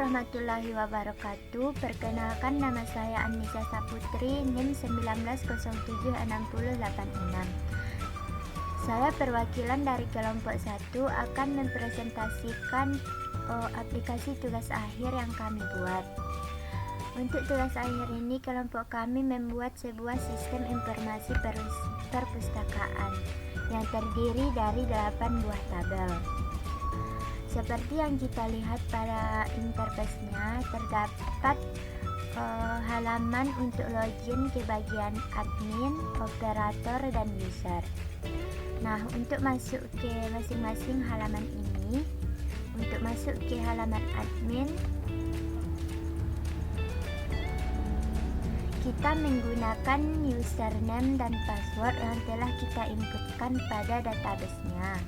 warahmatullahi wabarakatuh. Perkenalkan, nama saya Annisa Saputri, NIM 19076086. Saya perwakilan dari kelompok 1 akan mempresentasikan aplikasi tugas akhir yang kami buat. Untuk tugas akhir ini, kelompok kami membuat sebuah sistem informasi perpustakaan yang terdiri dari 8 buah tabel. Seperti yang kita lihat pada interface-nya, terdapat halaman untuk login ke bagian admin, operator, dan user. Nah, untuk masuk ke masing-masing halaman ini, untuk masuk ke halaman admin, kita menggunakan username dan password yang telah kita inputkan pada database-nya.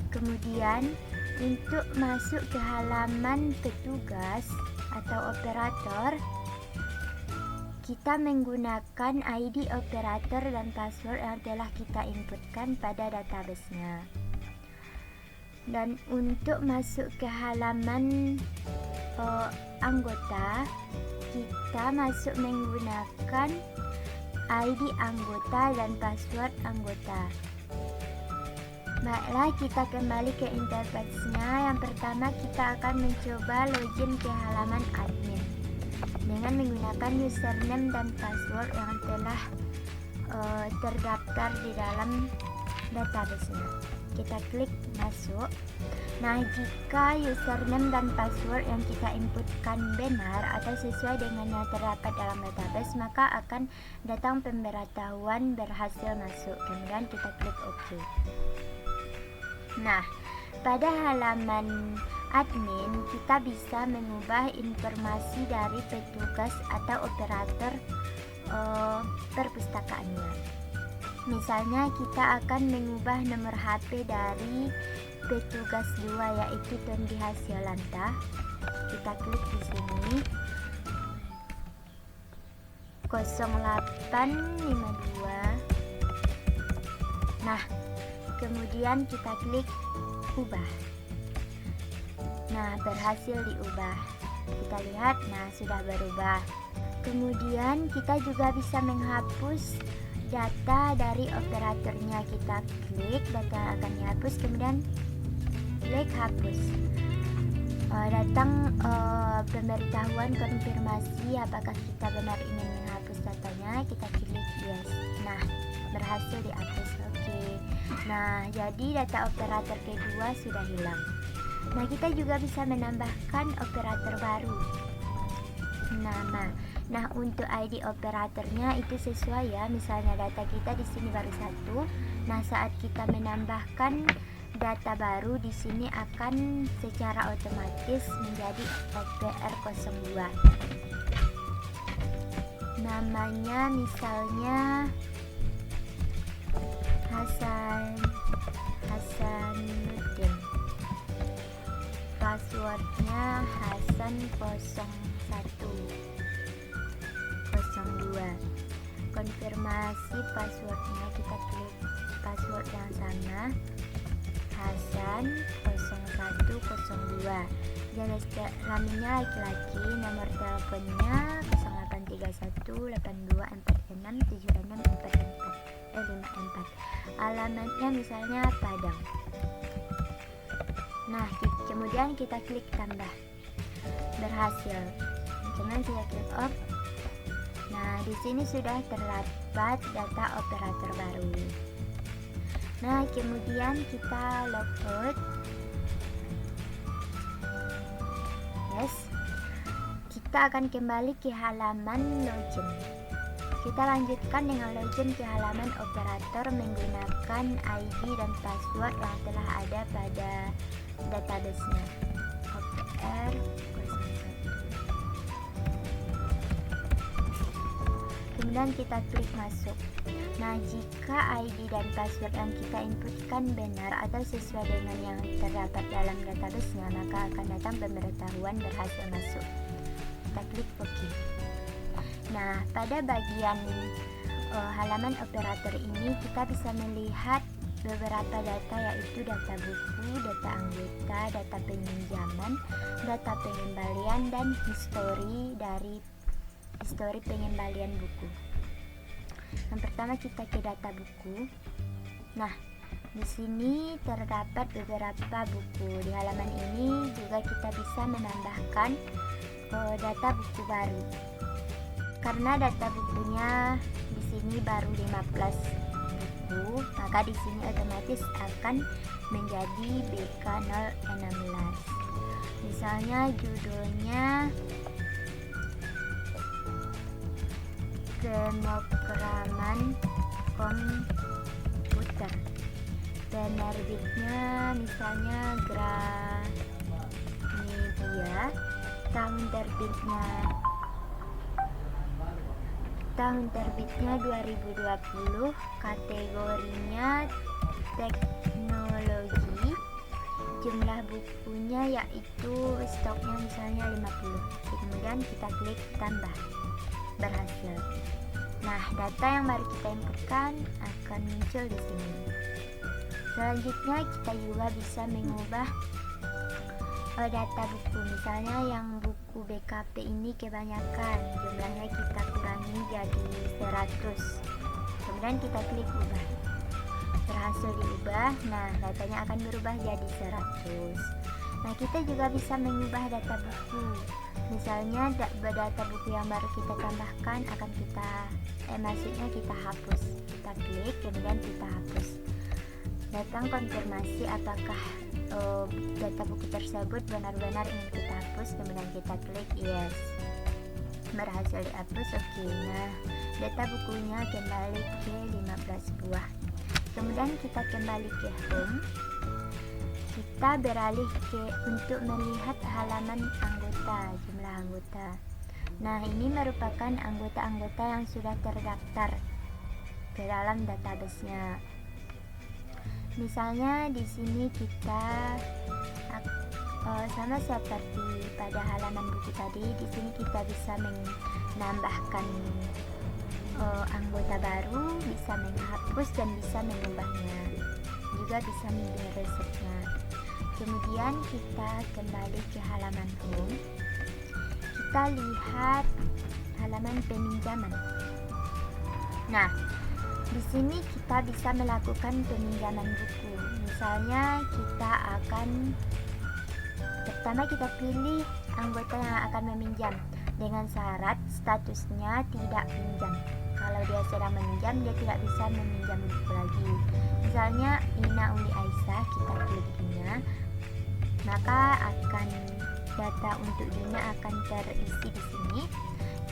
Kemudian, untuk masuk ke halaman petugas atau operator, kita menggunakan ID operator dan password yang telah kita inputkan pada database-nya. Dan untuk masuk ke halaman anggota, kita masuk menggunakan ID anggota dan password anggota. Baiklah, kita kembali ke interface-nya. Yang pertama, kita akan mencoba login ke halaman admin dengan menggunakan username dan password yang telah terdaftar di dalam database-nya. Kita klik masuk. Nah, jika username dan password yang kita inputkan benar atau sesuai dengan yang terdapat dalam database, maka akan datang pemberitahuan berhasil masuk. Kemudian kita klik OK. Nah, pada halaman admin, kita bisa mengubah informasi dari petugas atau operator perpustakaannya. Misalnya, kita akan mengubah nomor HP dari petugas 2, yaitu Tondi Hasyolanta. Kita klik di sini 0852. Nah, kemudian kita klik ubah. Nah, berhasil diubah. Kita lihat, nah sudah berubah. Kemudian kita juga bisa menghapus data dari operatornya. Kita klik, data akan dihapus, kemudian klik hapus. Datang pemberitahuan konfirmasi apakah kita benar ingin menghapus datanya. Kita klik yes. Nah, berhasil dihapus. Oke. Nah, jadi data operator kedua sudah hilang. Nah, kita juga bisa menambahkan operator baru, nama. Nah, untuk ID operatornya itu sesuai ya. Misalnya data kita di sini baru 1. Nah, saat kita menambahkan data baru di sini akan secara otomatis menjadi OPR02. Namanya misalnya Hasanuddin. Passwordnya Hasan0102. Konfirmasi passwordnya, kita klik password yang sama, Hasan0102. Jenis kelaminnya laki-laki, nomor teleponnya 083182467654. Alamatnya misalnya Padang. Nah, kemudian kita klik tambah. Berhasil. Kemudian kita klik off. Nah, di sini sudah terdapat data operator baru. Nah, kemudian kita logout. Yes. Kita akan kembali ke halaman login. Kita lanjutkan dengan login ke halaman operator menggunakan ID dan password yang telah ada pada database-nya. OPR 01. Kemudian kita klik masuk. Nah, jika ID dan password yang kita inputkan benar atau sesuai dengan yang terdapat dalam database-nya, maka akan datang pemberitahuan berhasil masuk. Kita klik OK. Nah, pada bagian halaman operator ini kita bisa melihat beberapa data, yaitu data buku, data anggota, data peminjaman, data pengembalian, dan histori pengembalian buku. Yang pertama kita ke data buku. Nah, di sini terdapat beberapa buku. Di halaman ini juga kita bisa menambahkan data buku baru. Karena data bukunya di sini baru 15 buku, maka di sini otomatis akan menjadi BK016. Misalnya judulnya Pemrograman Komputer. Penerbitnya misalnya Gramedia. Tahun terbitnya 2020, kategorinya teknologi, jumlah bukunya yaitu stoknya misalnya 50. Kemudian kita klik tambah, berhasil. Nah, data yang baru kita inputkan akan muncul di sini. Selanjutnya kita juga bisa mengubah data buku. Misalnya yang buku BKP ini kebanyakan, jumlahnya kita kurangi jadi 100. Kemudian kita klik ubah, berhasil diubah. Nah, datanya akan berubah jadi 100. Nah, kita juga bisa mengubah data buku. Misalnya data buku yang baru kita tambahkan akan kita hapus. Kita klik, kemudian kita hapus. Datang konfirmasi apakah data buku tersebut benar-benar ingin kita hapus. Kemudian kita klik yes, berhasil dihapus. Oke, nah data bukunya kembali ke 15 buah. Kemudian kita kembali ke home. Kita beralih untuk melihat halaman anggota, jumlah anggota. Nah, ini merupakan anggota-anggota yang sudah terdaftar ke dalam database-nya. Misalnya di sini kita sama seperti pada halaman buku tadi, di sini kita bisa menambahkan anggota baru, bisa menghapus dan bisa mengubahnya, juga bisa memilih resepnya. Kemudian kita kembali ke halaman home. Kita lihat halaman peminjaman. Nah, di sini kita bisa melakukan peminjaman buku. Misalnya pertama kita pilih anggota yang akan meminjam dengan syarat statusnya tidak pinjam. Kalau dia sedang meminjam, dia tidak bisa meminjam buku lagi. Misalnya Ina Uli Aisyah, kita klik Ina, maka data untuk Dina akan terisi di sini.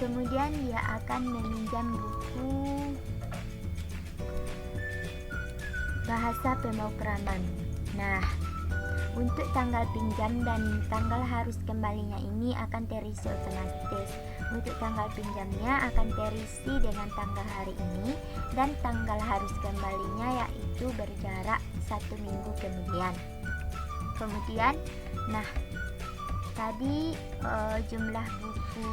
Kemudian dia akan meminjam buku bahasa pemrograman. Nah, untuk tanggal pinjam dan tanggal harus kembalinya ini akan terisi otomatis. Untuk tanggal pinjamnya akan terisi dengan tanggal hari ini, dan tanggal harus kembalinya yaitu berjarak 1 minggu kemudian. Nah tadi jumlah buku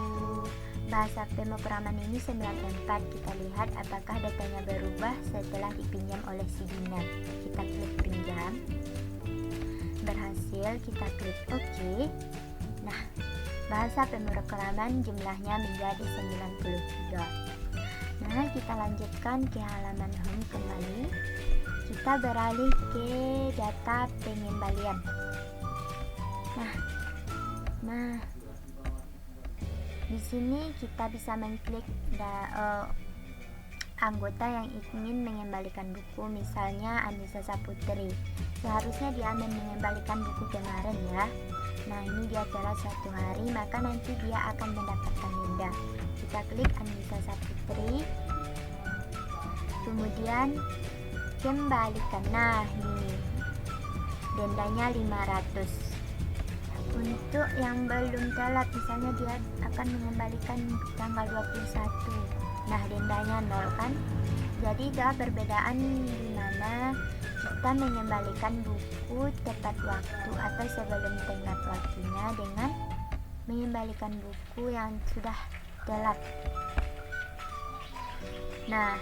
bahasa pemrograman ini 94. Kita lihat apakah datanya berubah setelah dipinjam oleh si Dina. Kita klik pinjam, berhasil, kita klik OK. Nah, bahasa pemrograman jumlahnya menjadi 93. Nah, kita lanjutkan ke halaman home kembali. Kita beralih ke data pengembalian. Nah, di sini kita bisa mengklik anggota yang ingin mengembalikan buku. Misalnya Anissa Saputri, seharusnya dia mengembalikan buku kemarin ya. Nah, ini dia telah 1 hari, maka nanti dia akan mendapatkan denda. Kita klik Anissa Saputri, kemudian kembalikan. Nah, ini dendanya 500. Untuk yang belum telat, misalnya dia akan mengembalikan tanggal 21. Nah, dendanya 0 kan? Jadi ada perbedaan di mana kita mengembalikan buku tepat waktu atau sebelum tenggat waktunya dengan mengembalikan buku yang sudah telat. Nah,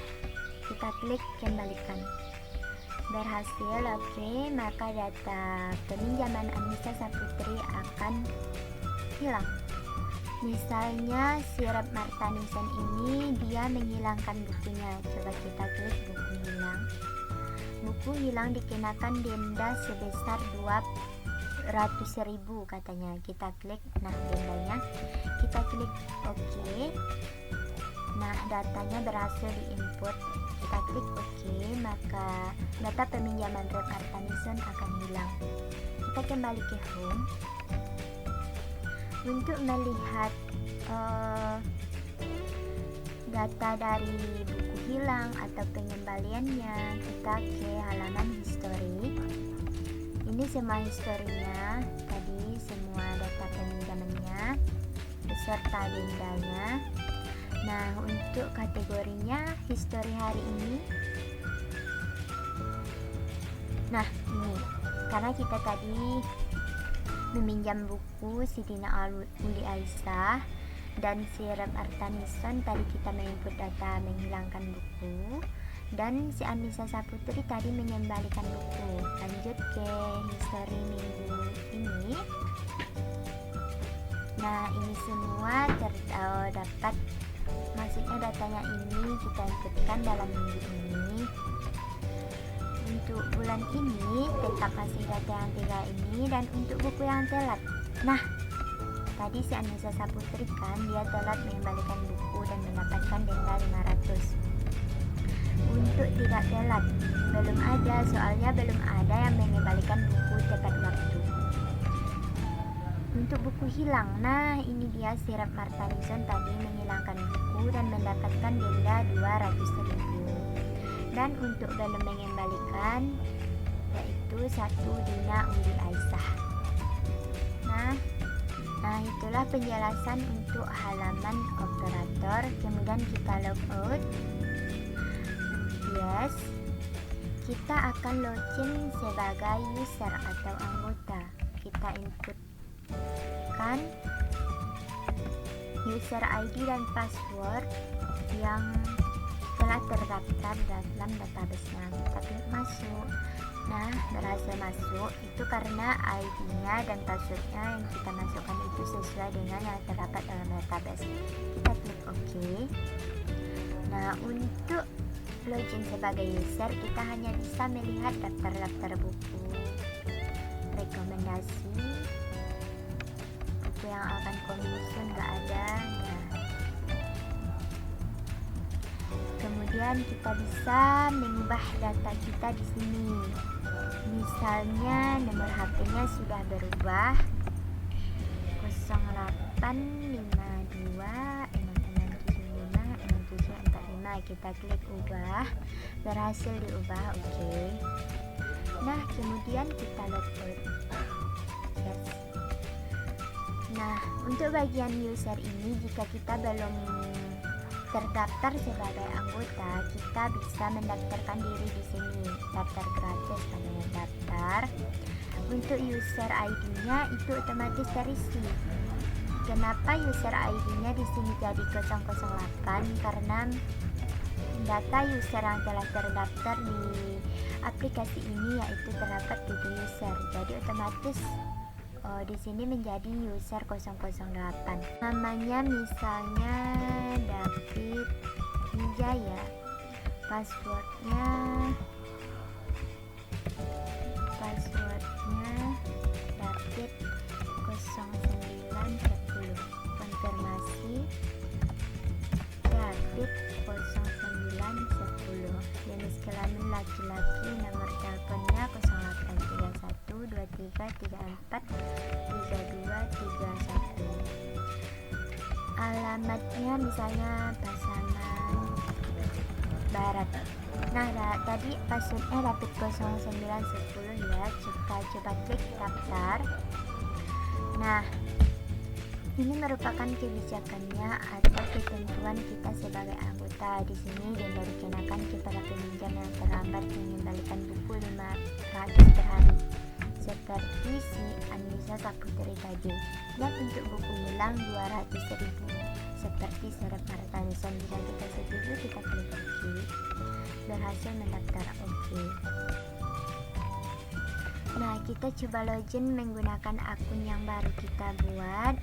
kita klik kembalikan. Berhasil, oke, maka data peminjaman Anissa Saputri akan hilang. Misalnya si Rep Marta Nissan ini dia menghilangkan bukunya. Coba kita klik buku hilang. Buku hilang dikenakan denda sebesar 200.000 katanya. Kita klik, nah dendanya. Kita klik oke. Nah datanya berhasil diinput. Kita klik oke, maka data peminjaman Rep Marta Nissan akan hilang. Kita kembali ke home. Untuk melihat data dari buku hilang atau pengembaliannya, kita ke halaman history. Ini semua historinya, tadi semua data peminjamannya beserta dendanya. Nah, untuk kategorinya history hari ini. Nah, ini karena kita tadi meminjam buku si Dina Uli Aisyah dan si Rep Marta Nissan, tadi kita menginput data menghilangkan buku, dan si Anissa Saputri tadi mengembalikan buku. Lanjut ke history minggu ini. Nah, ini semua dapat, maksudnya datanya ini kita inputkan dalam minggu ini. Untuk bulan ini tetap masih data yang 3 ini, dan untuk buku yang telat. Nah, tadi si Anissa Saputri kan dia telat mengembalikan buku dan mendapatkan denda 500. Untuk tidak telat belum ada, soalnya belum ada yang mengembalikan buku tepat waktu. Untuk buku hilang, nah ini dia si Rep Marta Nissan tadi menghilangkan buku dan mendapatkan denda 200.000. Dan untuk belum mengembalikan yaitu 1 Dina Uli Aisyah. Nah itulah penjelasan untuk halaman operator. Kemudian kita log out. Yes, kita akan login sebagai user atau anggota. Kita inputkan user ID dan password yang telah terdaftar dalam database-nya. Kita klik masuk. Nah, berhasil masuk. Itu karena ID-nya dan password-nya yang kita masukkan itu sesuai dengan yang terdapat dalam database. Kita klik OK. Nah, untuk login sebagai user, kita hanya bisa melihat daftar-daftar buku, rekomendasi, buku yang akan commission nggak ada. Kemudian kita bisa mengubah data kita di sini. Misalnya nomor HP-nya sudah berubah 085266756745. Kita klik ubah, berhasil diubah, oke. Nah, kemudian kita logout. Yes. Nah, untuk bagian user ini, jika kita belum terdaftar sebagai anggota, kita bisa mendaftarkan diri di sini. Daftar gratis, namanya daftar. Untuk user ID-nya itu otomatis terisi. Kenapa user ID-nya di sini jadi 008? Karena data user yang telah terdaftar di aplikasi ini yaitu terdapat 7 user. Jadi otomatis di sini menjadi user 008. Namanya misalnya David Wijaya. Passwordnya David 0910. Konfirmasi David 0910. Jenis kelamin laki-laki. Nomor teleponnya 083123343231. Alamatnya misalnya Pasaman Barat. Nah, tadi passwordnya David 0910 ya. Kita coba klik daftar. Nah, ini merupakan kebijakannya atau ketentuan kita sebagai anggota. Di sini denda dikenakan kepada peminjam yang terlambat mengembalikan buku 500 per hari, seperti si Anissa Saputri tadi. Dan untuk buku hilang 200.000, seperti si Rep Marta Nissan. Jika kita setuju, kita klik OK. Berhasil mendaftar OK. kita coba login menggunakan akun yang baru kita buat,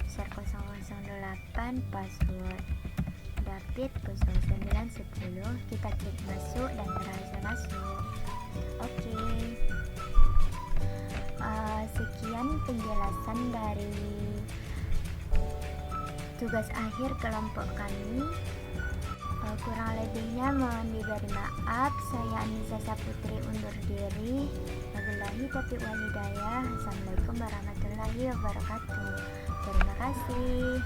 user 0008, password David 0910. Kita klik masuk dan berhasil masuk. Oke. Sekian penjelasan dari tugas akhir kelompok kami. Kurang lebihnya mohon diberi maaf. Saya Anissa Saputri undur diri. Wabillahi taufiq wal hidayah. Assalamualaikum warahmatullahi wabarakatuh. Terima kasih.